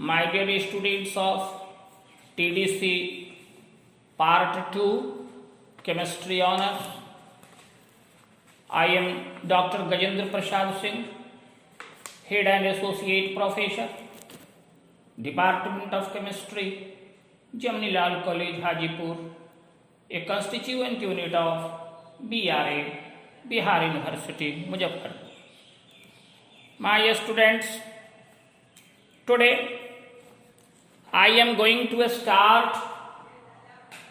My dear students of TDC Part 2 Chemistry Honors, I am Dr. Gajendra Prasad Singh, Head and Associate Professor, Department of Chemistry, Jamnilal College, Hajipur, a constituent unit of BRA, Bihar University, Muzaffarpur. My students, today I am going to start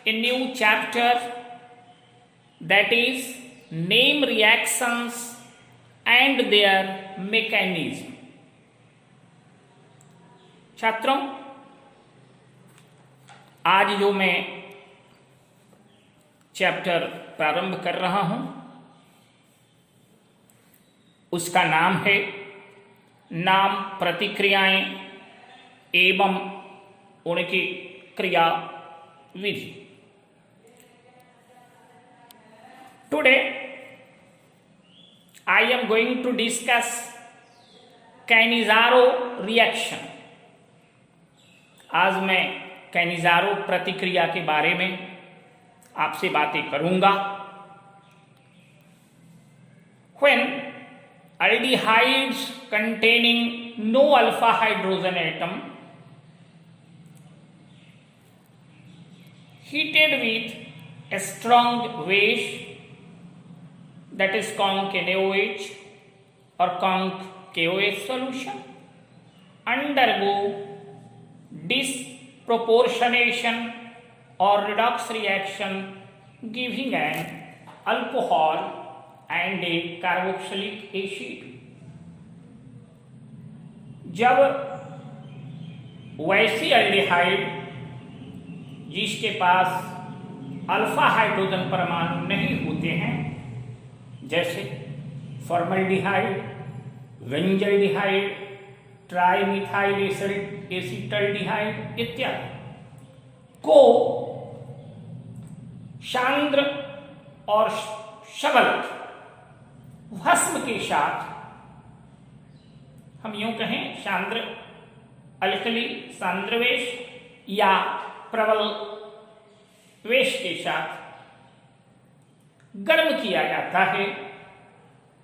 a new chapter, that is name reactions and their mechanism. छात्रों, आज जो मैं chapter प्रारंभ कर रहा हूं उसका नाम है नाम प्रतिक्रियाएं एवं उनकी क्रिया विधि. Today I am going to discuss Cannizzaro reaction. आज मैं कैनिज़ारो प्रतिक्रिया के बारे में आपसे बातें करूंगा. When aldehydes containing no alpha hydrogen atom heated with a strong base, that is conc NaOH or conc KOH solution, undergo disproportionation or redox reaction giving an alcohol and a carboxylic acid. जब वैसी aldehyde जिसके पास alpha hydrogen परमाणु नहीं होते हैं, जैसे formaldehyde, benzaldehyde, trimethyl acetaldehyde इत्यादि, को सांद्र और सबल भस्म के साथ, हम यूं कहें सांद्र अल्कली सांद्रवेश या प्रबल वेश के साथ गर्म किया जाता है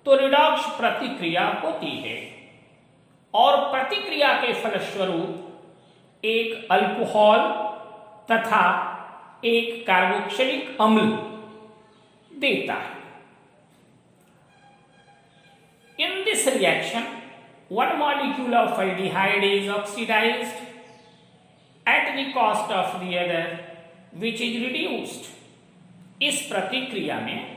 तो रिडॉक्स प्रतिक्रिया होती है और प्रतिक्रिया के फलस्वरूप एक अल्कोहल तथा एक कार्बोक्सिलिक अम्ल देता है. In this reaction, one molecule of aldehyde is oxidized at the cost of the other, which is reduced. इस प्रतिक्रिया में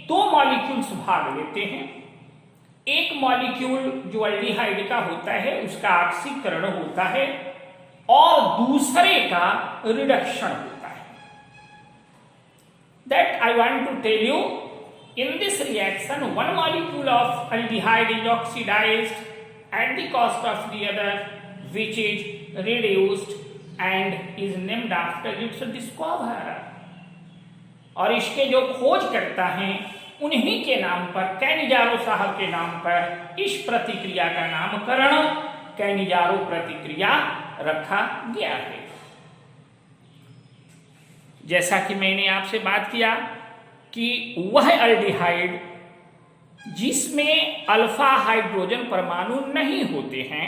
दो मॉलिक्यूल्स भाग लेते हैं. एक मॉलिक्यूल जो एल्डिहाइड का होता है उसका ऑक्सीकरण होता है और दूसरे का रिडक्शन होता है. That I want to tell you, in this reaction one molecule of aldehyde is oxidized at the cost of the other, which is reduced and is named after its discoverer. और इसके जो खोज करता है उन्हीं के नाम पर, कैनिज़ारो साहब के नाम पर इस प्रतिक्रिया का नामकरण कैनिज़ारो प्रतिक्रिया रखा गया है. जैसा कि मैंने आपसे बात किया कि वह एल्डिहाइड जिसमें अल्फा हाइड्रोजन परमाणु नहीं होते हैं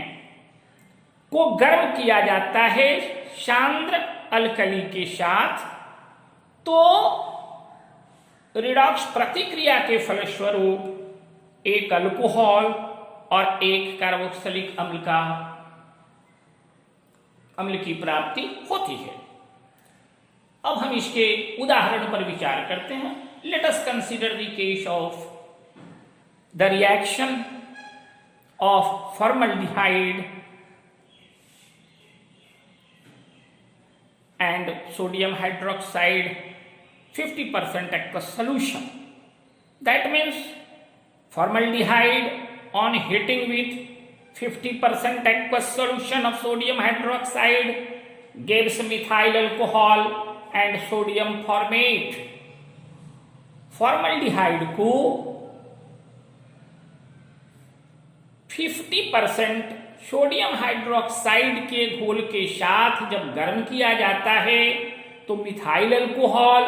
को गर्म किया जाता है सांद्र अल्कली के साथ, तो रिडॉक्स प्रतिक्रिया के फलस्वरूप एक अल्कोहल और एक कार्बोक्सिलिक अम्ल की प्राप्ति होती है. अब हम इसके उदाहरण पर विचार करते हैं. Let us consider the case of the reaction of formaldehyde and sodium hydroxide 50% aqueous solution. That means formaldehyde on heating with 50% aqueous solution of sodium hydroxide gives methyl alcohol and sodium formate. Formaldehyde को 50% sodium hydroxide के घोल के साथ जब गर्म किया जाता है तो मिथाइल अल्कोहल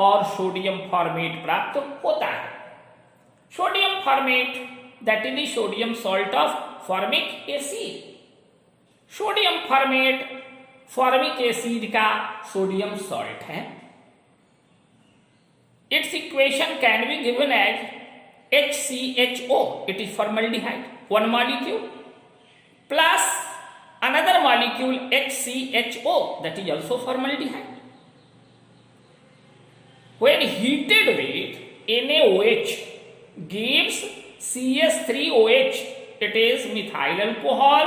और सोडियम फॉर्मेट प्राप्त होता है। Sodium formate that is the sodium salt of formic acid. Sodium formate formic acid का सोडियम सॉल्ट है। Its equation can be given as HCHO, it is formaldehyde, one molecule, plus another molecule HCHO, that is also formaldehyde. When heated with NaOH gives CH3OH, it is methyl alcohol,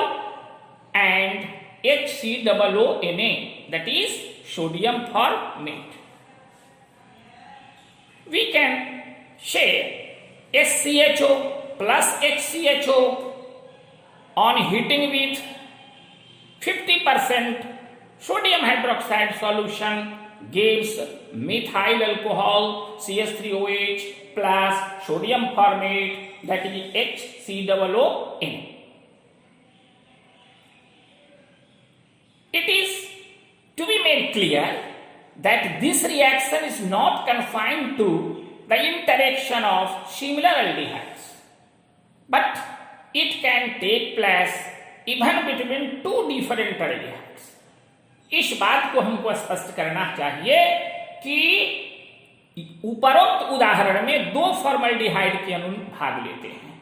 and HCOONA, that is sodium formate. We can say SCHO plus HCHO on heating with 50% sodium hydroxide solution gives methyl alcohol CH3OH plus sodium formate, that is HCOONA. It is to be made clear that this reaction is not confined to the interaction of similar aldehydes, but it can take place even between two different aldehydes. इस बात को हमको स्पष्ट करना चाहिए कि उपरोक्त उदाहरण में दो फॉर्मल्डिहाइड के अणु भाग लेते हैं।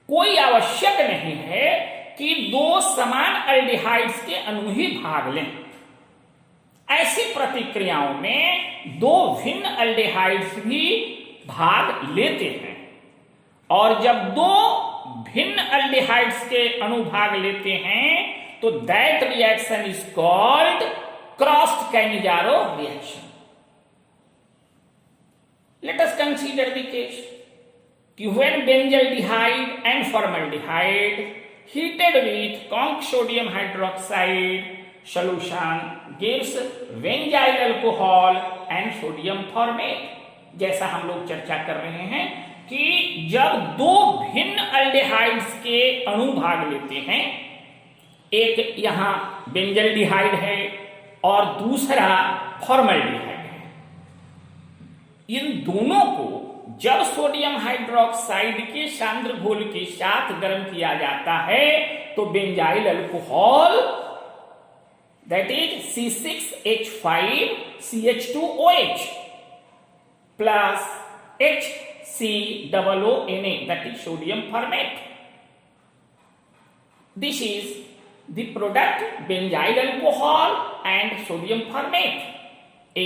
कोई आवश्यक नहीं है कि दो समान अल्डिहाइड्स के अणु ही भाग लें। ऐसी प्रतिक्रियाओं में दो भिन्न अल्डिहाइड्स भी भाग लेते हैं, और जब दो भिन्न अल्डिहाइड्स के अणु भाग लेते हैं तो that reaction is called crossed Cannizzaro reaction. Let us consider the case कि when benzaldehyde and formaldehyde heated with conc sodium hydroxide solution gives benzyl alcohol and sodium formate। जैसा हम लोग चर्चा कर रहे हैं कि जब दो भिन्न अल्डेहाइड्स के अणु भाग लेते हैं, एक यहां बेंजल्डिहाइड है और दूसरा फॉर्मल्डिहाइड है, इन दोनों को जब सोडियम हाइड्रोक्साइड के सांद्र घोल के साथ गर्म किया जाता है तो benzyl alcohol that is C6H5CH2OH plus HCOONA, that is sodium formate. This is the product benzyl alcohol and sodium formate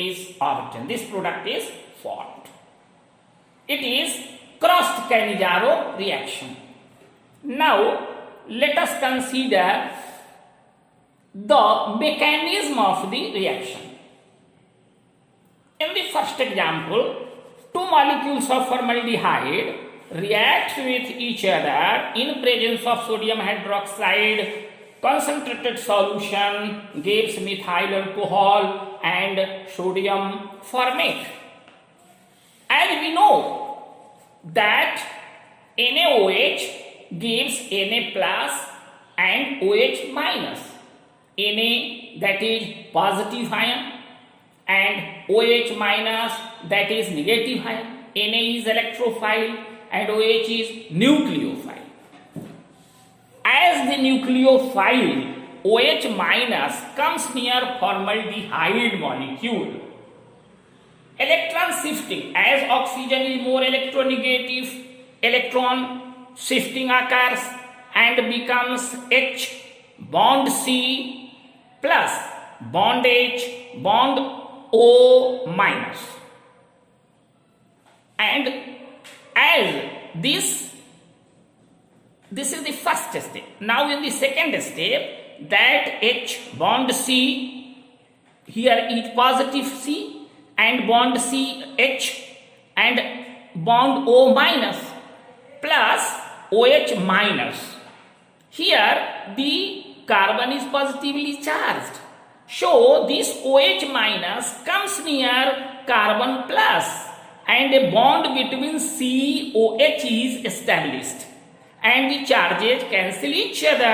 is obtained. This product is formed. It is crossed Cannizzaro reaction. Now let us consider the mechanism of the reaction. In the first example, two molecules of formaldehyde react with each other in presence of sodium hydroxide. Concentrated solution gives methyl alcohol and sodium formate. As we know that NaOH gives Na plus and OH minus. Na, that is positive ion, and OH minus, that is negative ion. Na is electrophile and OH is nucleophile. As the nucleophile, OH minus comes near formaldehyde molecule. Electron shifting, as oxygen is more electronegative, electron shifting occurs and becomes H bond C plus bond H bond O minus. And as this is the first step. Now in the second step, that H bond C, here is positive C, and bond CH and bond O minus plus OH minus. Here the carbon is positively charged, so this OH minus comes near carbon plus and a bond between COH is established, and the charges cancel each other,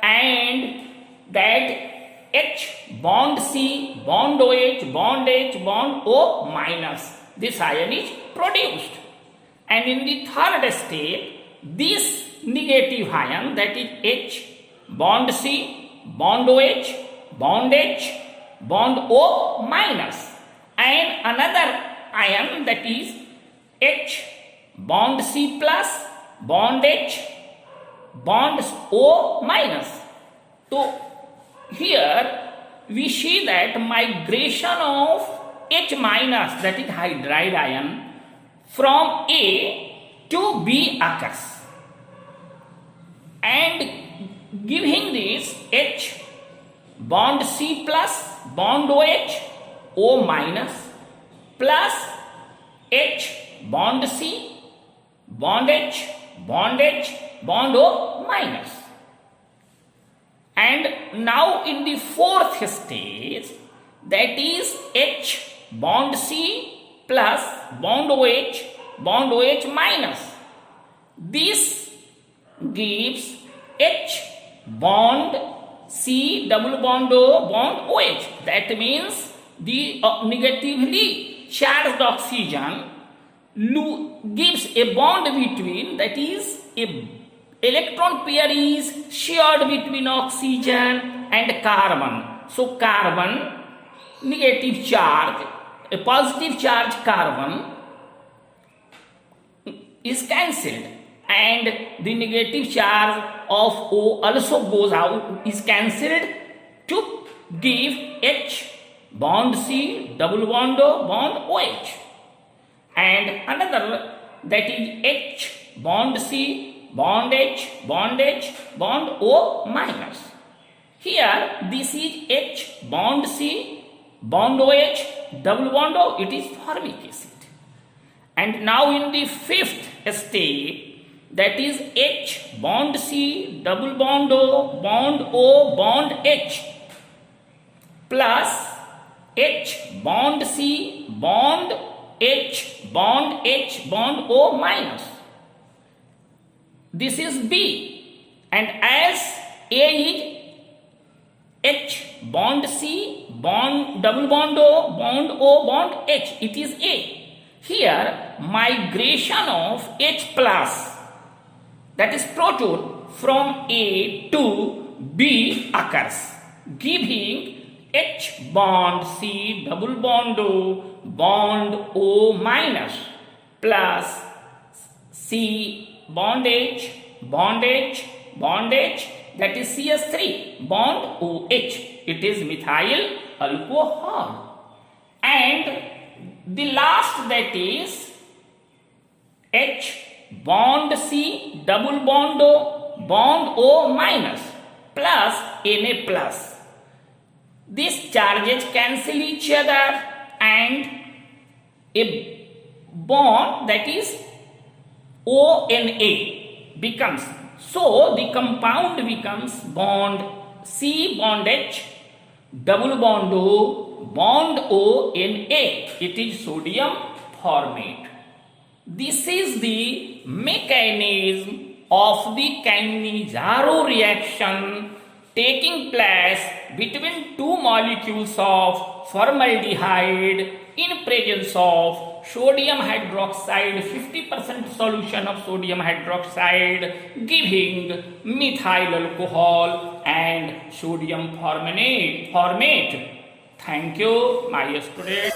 and that H bond C, bond OH, bond H, bond O minus, this ion is produced. And in the third step, this negative ion, that is H bond C, bond OH, bond H, bond O minus, and another ion, that is H bond C plus, bond H, bond O minus. So here we see that migration of H minus, that is hydride ion, from A to B occurs, and giving this H bond C plus, bond OH, O minus, plus H bond C, bond H, bond H, bond O minus. And now in the fourth stage, that is H bond C plus, bond OH minus. This gives H bond C double bond O bond OH. That means the negatively charged oxygen gives a bond between, that is a electron pair is shared between oxygen and carbon. So carbon negative charge, a positive charge carbon is cancelled, and the negative charge of O also goes out, is cancelled, to give H bond C double bond O bond OH, and another, that is H bond C bond H, bond O minus. Here this is H bond C, bond OH, double bond O, it is formic acid. And now in the fifth step, that is H bond C, double bond O, bond H, plus H bond C, bond H, bond O minus. This is B, and as A is H bond C, double bond O, bond H, it is A. Here migration of H plus, that is proton, from A to B occurs, giving H bond C, double bond O minus, plus C bond H, that is CS3 bond OH, it is methyl alcohol. And the last, that is H bond C, double bond O minus, plus Na plus. These charges cancel each other, and a bond, that is ONA becomes. So the compound becomes bond C bond H, double bond ONA. It is sodium formate. This is the mechanism of the Cannizzaro reaction taking place between two molecules of formaldehyde in presence of sodium hydroxide, 50% solution of sodium hydroxide, giving methyl alcohol and sodium formate. Thank you, my students.